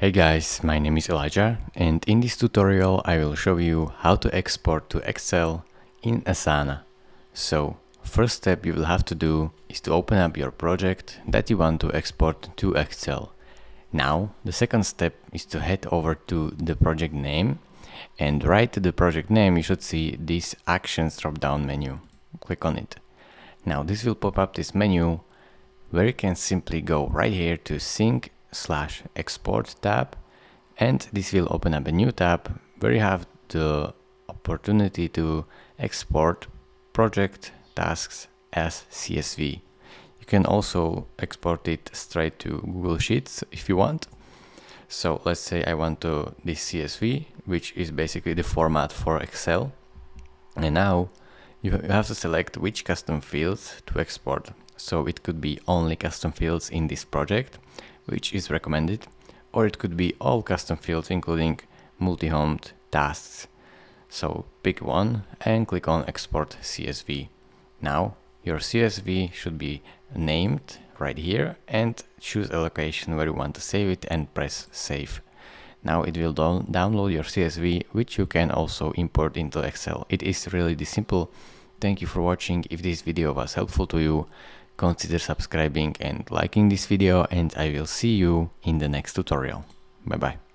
Hey guys, my name is Elijah, and in this tutorial I will show you how to export to Excel in Asana. So first step you will have to do is to open up your project that you want to export to Excel. Now the second step is to head over to the project name, and right to the project name you should see this Actions drop down menu. Click on it. Now this will pop up this menu where you can simply go right here to Sync/Export tab, and this will open up a new tab where you have the opportunity to export project tasks as CSV. You can also export it straight to Google Sheets if you want. So let's say I want this CSV, which is basically the format for Excel. And now you have to select which custom fields to export. So it could be only custom fields in this project, which is recommended, or it could be all custom fields including multi-homed tasks. So pick one and click on Export CSV. Now your CSV should be named right here, and choose a location where you want to save it and press Save. Now it will download your CSV, which you can also import into Excel. It is really this simple. Thank you for watching. If this video was helpful to you, consider subscribing and liking this video, and I will see you in the next tutorial. Bye bye.